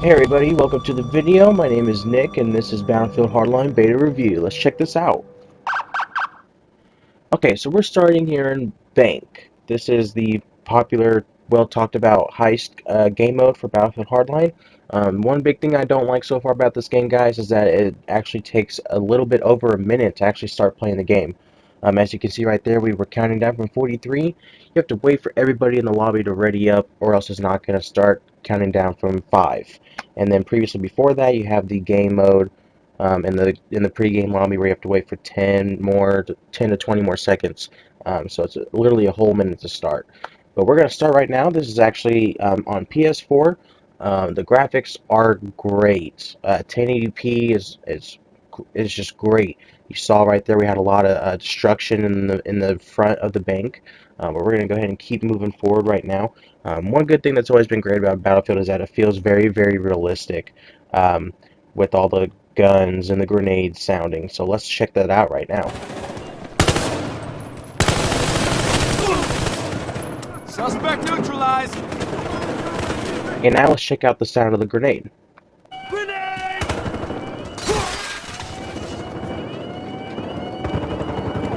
Hey everybody, welcome to the video. My name is Nick and this is Battlefield Hardline Beta Review. Let's check this out. Okay, so we're starting here in Bank. This is the popular, well talked about heist game mode for Battlefield Hardline. One big thing I don't like so far about this game, guys, is that it actually takes a little bit over a minute to actually start playing the game. As you can see right there, we were counting down from 43. You have to wait for everybody in the lobby to ready up, or else it's not going to start counting down from 5. And then previously before that, you have the game mode in the pre-game lobby where you have to wait for 10 to 20 more seconds. So it's literally a whole minute to start. But we're going to start right now. This is actually on PS4. The graphics are great. 1080p is just great. You saw right there we had a lot of destruction in the front of the bank. But we're going to go ahead and keep moving forward right now. One good thing that's always been great about Battlefield is that it feels very, very realistic with all the guns and the grenades sounding. So let's check that out right now. Suspect neutralized. And now let's check out the sound of the grenade. Grenade!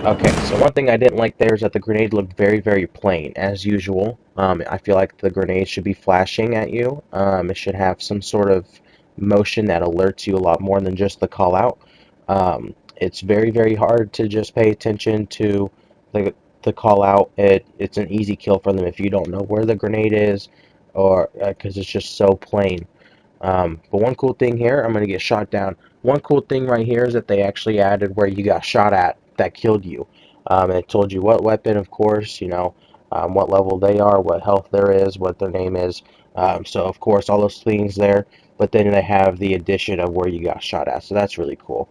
Okay, so one thing I didn't like there is that the grenade looked very, very plain, as usual. I feel like the grenade should be flashing at you. It should have some sort of motion that alerts you a lot more than just the call out. It's very, very hard to just pay attention to the call out. It's an easy kill for them if you don't know where the grenade is, or because it's just so plain. But one cool thing here, I'm going to get shot down. One cool thing right here is that they actually added where you got shot at that killed you. And it told you what weapon, of course, what level they are, what health there is, what their name is. So, of course, all those things there. But then they have the addition of where you got shot at. So that's really cool.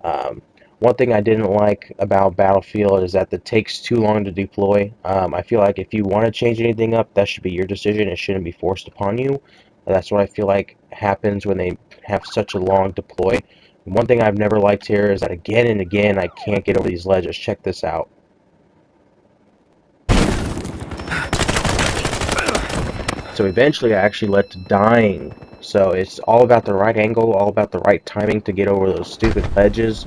Um, One thing I didn't like about Battlefield is that it takes too long to deploy. I feel like if you want to change anything up, that should be your decision. It shouldn't be forced upon you. That's what I feel like happens when they have such a long deploy. One thing I've never liked here is that again and again I can't get over these ledges. Check this out. So eventually I actually led to dying. So it's all about the right angle, all about the right timing to get over those stupid ledges.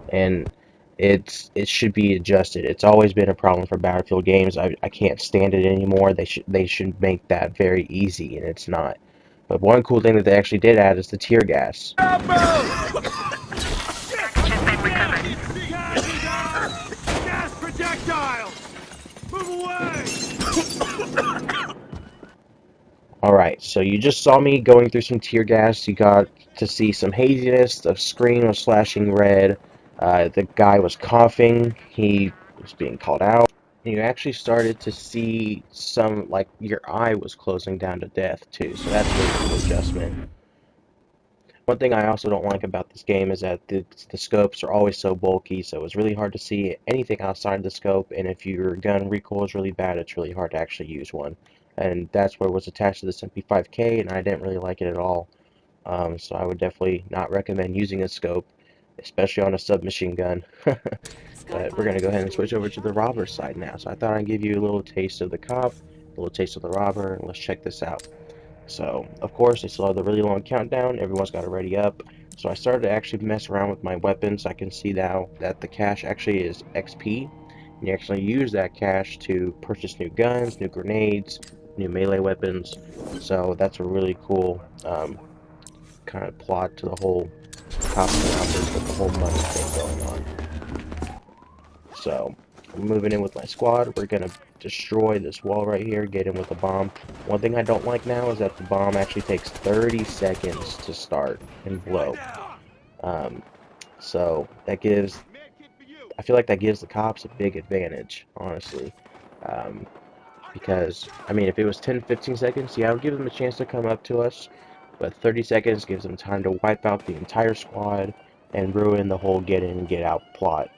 And it should be adjusted. It's always been a problem for Battlefield games. I can't stand it anymore. They should make that very easy, and it's not. But one cool thing that they actually did add is the tear gas. Gas projectiles! Move away! Alright, so you just saw me going through some tear gas. You got to see some haziness. The screen was flashing red. The guy was coughing. He was being called out. And you actually started to see some, like, your eye was closing down to death, too. So that's really a cool adjustment. One thing I also don't like about this game is that the scopes are always so bulky, so it's really hard to see anything outside the scope, and if your gun recoil is really bad, it's really hard to actually use one. And that's what was attached to this MP5K, and I didn't really like it at all. So I would definitely not recommend using a scope, especially on a submachine gun. But we're going to go ahead and switch over to the robber side now. So I thought I'd give you a little taste of the cop, a little taste of the robber, and let's check this out. So, of course, they still have the really long countdown. Everyone's got to ready up. So I started to actually mess around with my weapons. I can see now that the cash actually is XP. And you actually use that cash to purchase new guns, new grenades, new melee weapons. So that's a really cool kind of plot to the whole costume outfit with the whole money thing going on. So, I'm moving in with my squad. We're going to destroy this wall right here, get in with a bomb. One thing I don't like now is that the bomb actually takes 30 seconds to start and blow. So, I feel like that gives the cops a big advantage, honestly. Because, I mean, if it was 10-15 seconds, yeah, I would give them a chance to come up to us. But 30 seconds gives them time to wipe out the entire squad and ruin the whole get in, get out plot.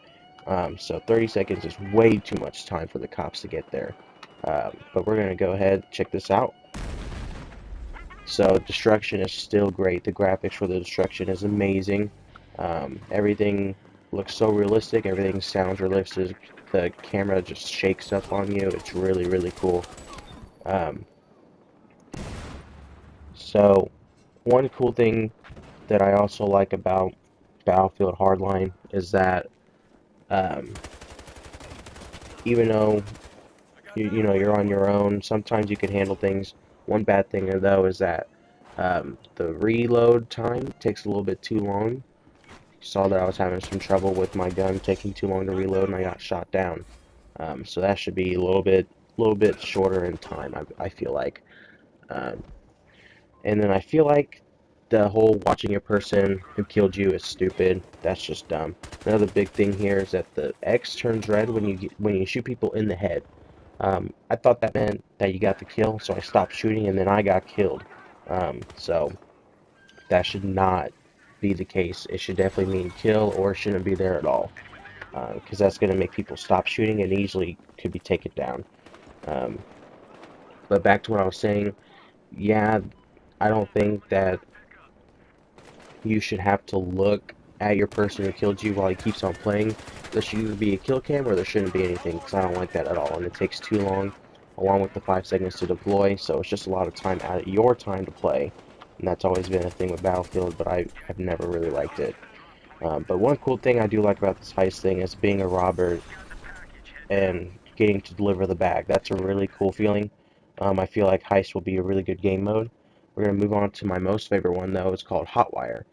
So 30 seconds is way too much time for the cops to get there. But we're going to go ahead, check this out. So destruction is still great. The graphics for the destruction is amazing. Everything looks so realistic. Everything sounds realistic. The camera just shakes up on you. It's really, really cool. So one cool thing that I also like about Battlefield Hardline is that um, even though you're on your own, sometimes you can handle things. One bad thing though is that the reload time takes a little bit too long. You saw that I was having some trouble with my gun taking too long to reload, and I got shot down. So that should be a little bit shorter in time. I feel like. Um, and then I feel like the whole watching a person who killed you is stupid. That's just dumb. Another big thing here is that the X turns red when you shoot people in the head. I thought that meant that you got the kill, so I stopped shooting, and then I got killed. So that should not be the case. It should definitely mean kill, or it shouldn't be there at all, because that's going to make people stop shooting and easily could be taken down. Um, but back to what I was saying, yeah, I don't think that you should have to look at your person who killed you while he keeps on playing. There should either be a kill cam or there shouldn't be anything, because I don't like that at all, and it takes too long, along with the 5 seconds to deploy, so it's just a lot of time out of your time to play, and that's always been a thing with Battlefield, but I've never really liked it. But one cool thing I do like about this heist thing is being a robber and getting to deliver the bag. That's a really cool feeling. I feel like heist will be a really good game mode. We're going to move on to my most favorite one, though. It's called Hotwire.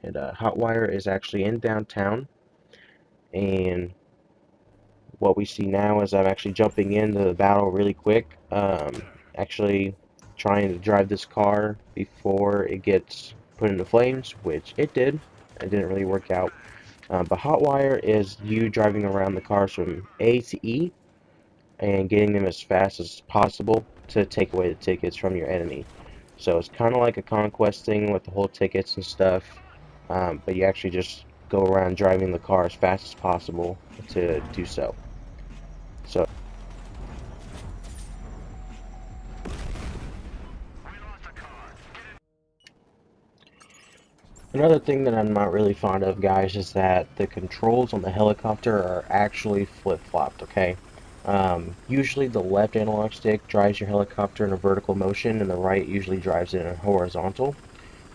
And Hotwire is actually in downtown, and what we see now is I'm actually jumping into the battle really quick, actually trying to drive this car before it gets put into flames, which it did. It didn't really work out. But Hotwire is you driving around the cars from A to E and getting them as fast as possible to take away the tickets from your enemy. So it's kind of like a conquest thing with the whole tickets and stuff, but you actually just go around driving the car as fast as possible to do so. So another thing that I'm not really fond of, guys, is that the controls on the helicopter are actually flip-flopped, okay? Usually the left analog stick drives your helicopter in a vertical motion, and the right usually drives it in a horizontal.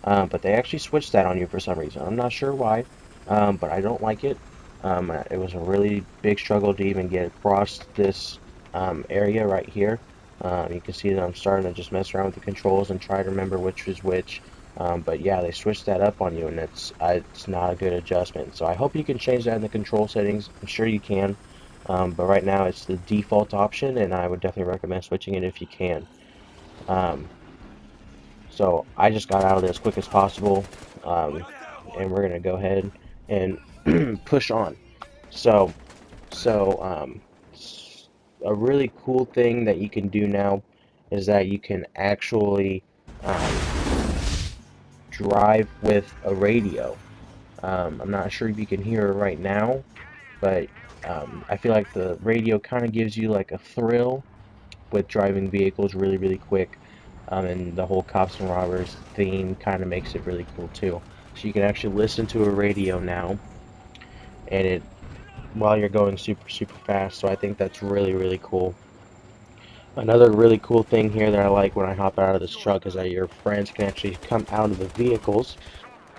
But they actually switched that on you for some reason. I'm not sure why, but I don't like it. It was a really big struggle to even get across this area right here. You can see that I'm starting to just mess around with the controls and try to remember which is which. But yeah, they switched that up on you, and it's not a good adjustment. So I hope you can change that in the control settings. I'm sure you can. But right now it's the default option, and I would definitely recommend switching it if you can. So I just got out of there as quick as possible, and we're gonna go ahead and push on. So, so a really cool thing that you can do now is that you can actually drive with a radio. I'm not sure if you can hear it right now, but I feel like the radio kind of gives you like a thrill with driving vehicles really quick, and the whole cops and robbers theme kind of makes it really cool too. So you can actually listen to a radio now, and it while you're going super fast. So I think that's really cool. Another really cool thing here that I like when I hop out of this truck is that your friends can actually come out of the vehicles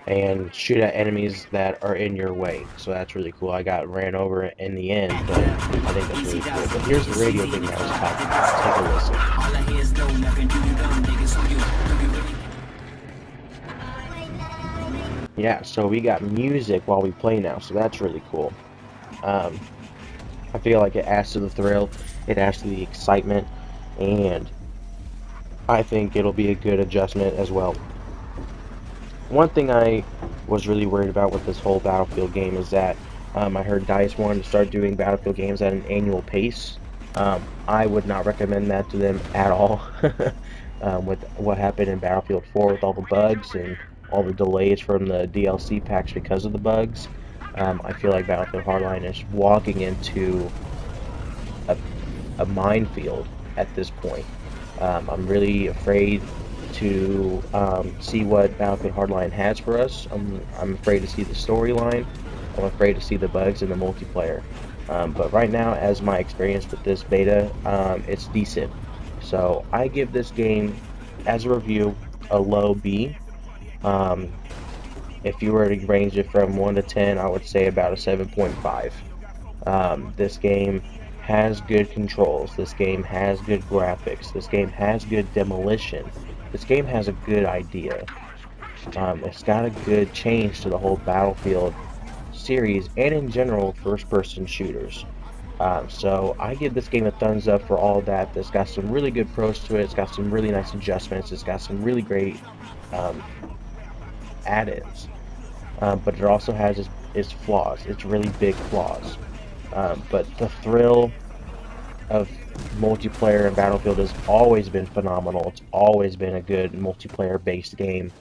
and shoot at enemies that are in your way. So that's really cool. I got ran over in the end, but I think that's really cool. But here's the radio thing that I was talking about. Take a listen. Yeah, so we got music while we play now, so that's really cool. I feel like it adds to the thrill, it adds to the excitement, and I think it'll be a good adjustment as well. One thing I was really worried about with this whole Battlefield game is that I heard DICE wanted to start doing Battlefield games at an annual pace. I would not recommend that to them at all. With what happened in Battlefield 4 with all the bugs and all the delays from the DLC packs because of the bugs, I feel like Battlefield Hardline is walking into a minefield at this point. I'm really afraid to see what Battlefield Hardline has for us. I'm afraid to see the storyline. I'm afraid to see the bugs in the multiplayer. But right now, as my experience with this beta, it's decent. So I give this game, as a review, a low B. If you were to range it from 1 to 10, I would say about a 7.5. This game has good controls. This game has good graphics. This game has good demolition. This game has a good idea. It's got a good change to the whole Battlefield series and in general first-person shooters. So I give this game a thumbs up for all that. It's got some really good pros to it. It's got some really nice adjustments. It's got some really great um, add-ins. But it also has its flaws. It's really big flaws. But the thrill of multiplayer in Battlefield has always been phenomenal. It's always been a good multiplayer-based game.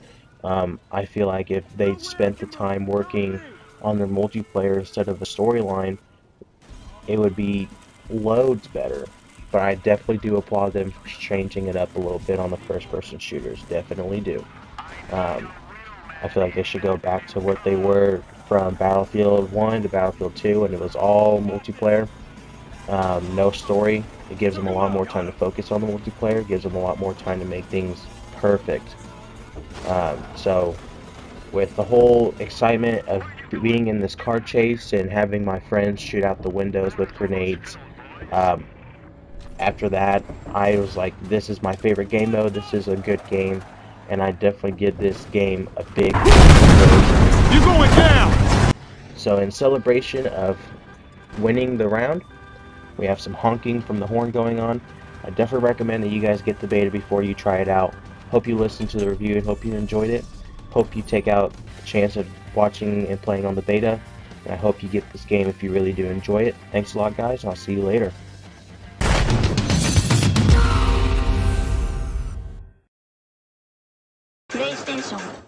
I feel like if they spent the time working on their multiplayer instead of the storyline, it would be loads better. But I definitely do applaud them for changing it up a little bit on the first-person shooters. Definitely do. Um, I feel like they should go back to what they were from Battlefield 1 to Battlefield 2, and it was all multiplayer. No story. It gives them a lot more time to focus on the multiplayer. It gives them a lot more time to make things perfect. So, with the whole excitement of being in this car chase and having my friends shoot out the windows with grenades, after that, I was like, this is my favorite game mode. This is a good game, and I definitely give this game a big praise. You're going down! So, in celebration of winning the round, we have some honking from the horn going on. I definitely recommend that you guys get the beta before you try it out. Hope you listened to the review and hope you enjoyed it. Hope you take out the chance of watching and playing on the beta. And I hope you get this game if you really do enjoy it. Thanks a lot, guys. I'll see you later. PlayStation